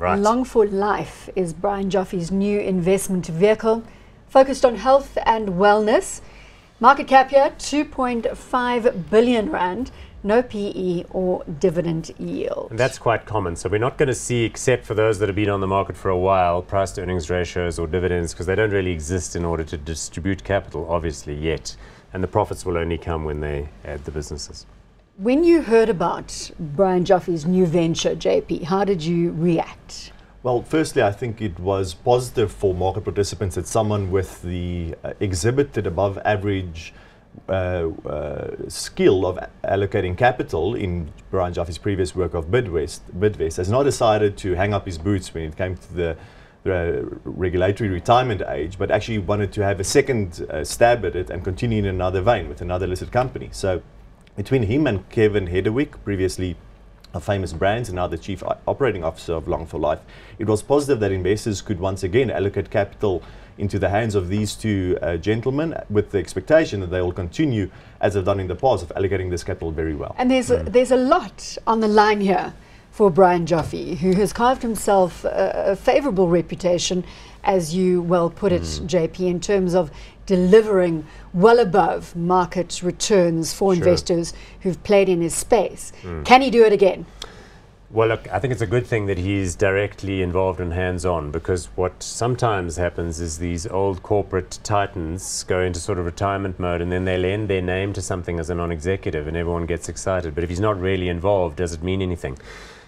Right. Long4Life is Brian Joffe's new investment vehicle, focused on health and wellness. Market cap here, 2.5 billion rand. No PE or dividend yield. And that's quite common. So we're not going to see, except for those that have been on the market for a while, price to earnings ratios or dividends, because they don't really exist in order to distribute capital, obviously, yet. And the profits will only come when they add the businesses. When you heard about Brian Joffe's new venture, JP, how did you react? Well, firstly, I think it was positive for market participants that someone with the exhibited above average skill of allocating capital in Brian Joffe's previous work of Bidvest has not decided to hang up his boots when it came to the regulatory retirement age, but actually wanted to have a second stab at it and continue in another vein with another listed company. So between him and Kevin Hedderwick, previously a famous brands and now the chief operating officer of Long4Life, it was positive that investors could once again allocate capital into the hands of these two gentlemen, with the expectation that they will continue, as they've done in the past, of allocating this capital very well. And there's a lot on the line here for Brian Joffe, who has carved himself a favourable reputation, as you well put it, JP, in terms of delivering well above market returns for investors who've played in his space. Can he do it again? Well, look, I think it's a good thing that he's directly involved and hands-on, because what sometimes happens is these old corporate titans go into sort of retirement mode and then they lend their name to something as a non-executive and everyone gets excited. But if he's not really involved, does it mean anything?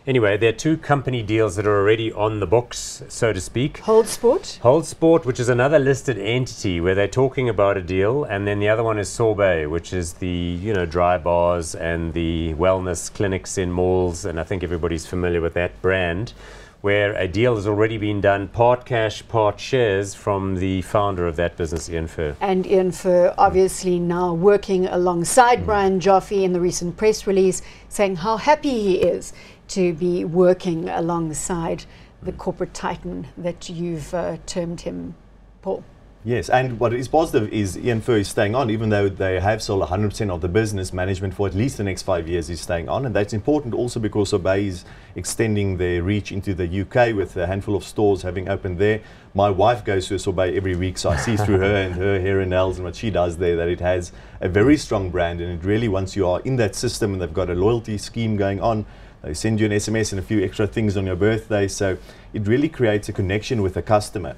Anyway, there are two company deals that are already on the books, so to speak. Hold Sport? Hold Sport, which is another listed entity where they're talking about a deal, and then the other one is Sorbet, which is the dry bars and the wellness clinics in malls, and I think everybody's familiar with that brand, where a deal has already been done, part cash, part shares, from the founder of that business, Ian Furr. And Ian Furr obviously now working alongside Brian Joffe in the recent press release, saying how happy he is to be working alongside the corporate titan that you've termed him, Paul. Yes, and what is positive is Ian Furr is staying on, even though they have sold 100% of the business. Management for at least the next 5 years is staying on, and that's important also because Sorbet is extending their reach into the UK with a handful of stores having opened there. My wife goes to a Sorbet every week, so I see through her and her hair and nails and what she does there that it has a very strong brand, and it really, once you are in that system and they've got a loyalty scheme going on, they send you an SMS and a few extra things on your birthday, so it really creates a connection with the customer.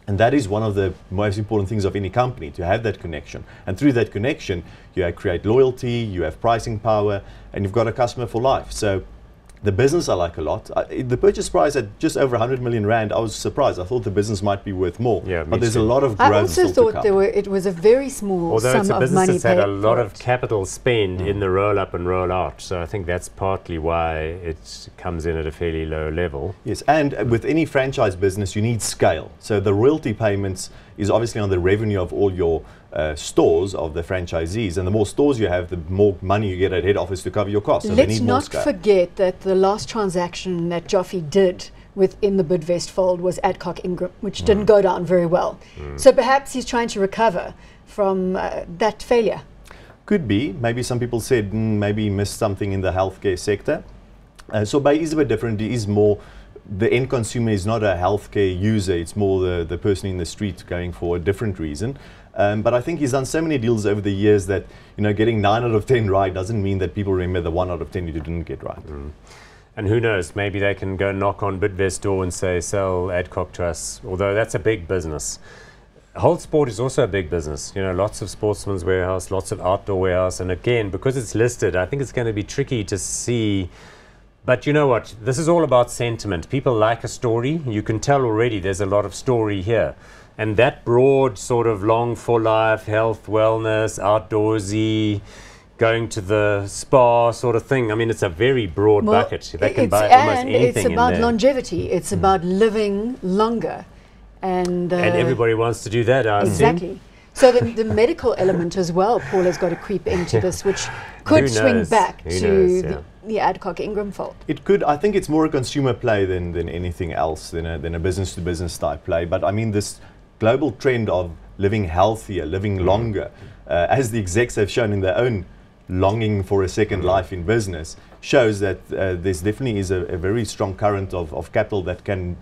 And that is one of the most important things of any company, to have that connection. And through that connection, you create loyalty, you have pricing power, and you've got a customer for life. So the business I like a lot. The purchase price at just over 100 million rand, I was surprised. I thought the business might be worth more. Yeah, but there's a lot of growth. I also thought it was a very small sum of money. Although it's a business that's had a lot of capital spend in the roll up and roll out. So I think that's partly why it comes in at a fairly low level. Yes, and with any franchise business, you need scale. So the royalty payments is obviously on the revenue of all your stores of the franchisees, and the more stores you have, the more money you get at head office to cover your costs. So let's not forget that the last transaction that Joffe did within the Bidvest fold was Adcock Ingram, which didn't go down very well. So perhaps he's trying to recover from that failure. Could be. Maybe some people said maybe he missed something in the healthcare sector. Sorbet is a bit different. It is more, the end consumer is not a healthcare user, it's more the person in the street going for a different reason. But I think he's done so many deals over the years that getting 9 out of 10 right doesn't mean that people remember the 1 out of 10 you didn't get right. And who knows, maybe they can go knock on Bidvest's door and say, sell Adcock to us, although that's a big business. Hold Sport is also a big business, lots of sportsman's warehouse, lots of outdoor warehouse, and again, because it's listed, I think it's going to be tricky to see. But you know what, this is all about sentiment. People like a story. You can tell already there's a lot of story here. And that broad sort of Long4Life, health, wellness, outdoorsy, going to the spa sort of thing. I mean, it's a very broad bucket. They can buy almost anything in there. It's about longevity. It's about living longer. And everybody wants to do that, I exactly. So the medical element as well, Paul, has got to creep into this, which could swing back to the Adcock Ingram fold. It could. I think it's more a consumer play than anything else, than a business-to-business type play. But I mean, this global trend of living healthier, living longer, as the execs have shown in their own longing for a second life in business, shows that there's definitely is a very strong current of capital that can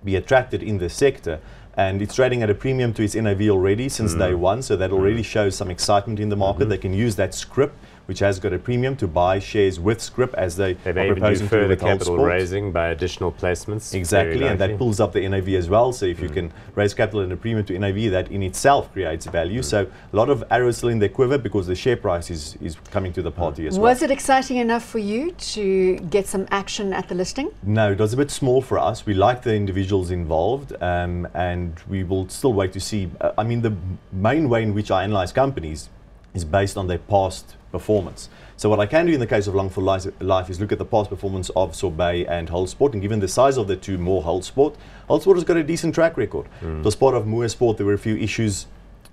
be attracted in the sector. And it's trading at a premium to its NAV already since day one, so that already shows some excitement in the market. They can use that scrip, which has got a premium, to buy shares with scrip as they They are may even do proposing to further with capital Holdsport. raising by additional placements. Exactly, very and that likely. pulls up the NAV as well. So if you can raise capital in a premium to NAV, that in itself creates value. So a lot of arrows still in their quiver because the share price is coming to the party as well. Was it exciting enough for you to get some action at the listing? No, it was a bit small for us. We like the individuals involved, and we will still wait to see. I mean, the main way in which I analyze companies is based on their past performance. So what I can do in the case of Long4Life is look at the past performance of Sorbet and Holdsport, and given the size of the two, more Holdsport has got a decent track record. It was part of Moersport. There were a few issues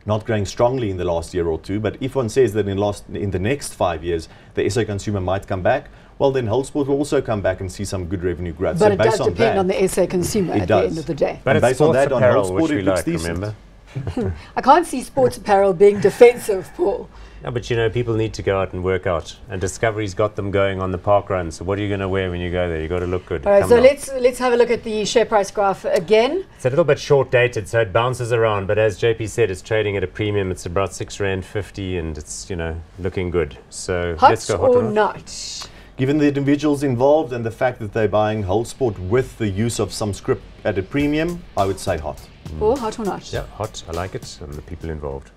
not growing strongly in the last year or two, but if one says that in the next 5 years the SA consumer might come back, well then Holdsport will also come back and see some good revenue growth. But so it based does on depend that, on the SA consumer it at does. the end of the day. But And it's based on sports that, on apparel, Holdsport, which we it looks like, decent. remember? I can't see sports apparel being defensive, Paul. No, but you know, people need to go out and work out, and Discovery's got them going on the park run. So what are you going to wear when you go there? You got to look good. All right, Come so on. let's have a look at the share price graph again. It's a little bit short dated, so it bounces around. But as JP said, it's trading at a premium. It's about R6.50, and it's looking good. So let's Hot go hot or or not. not? Given the individuals involved and the fact that they're buying Holdsport with the use of some scrip at a premium, I would say hot. Paul, hot or not? Yeah, hot. I like it, and the people involved.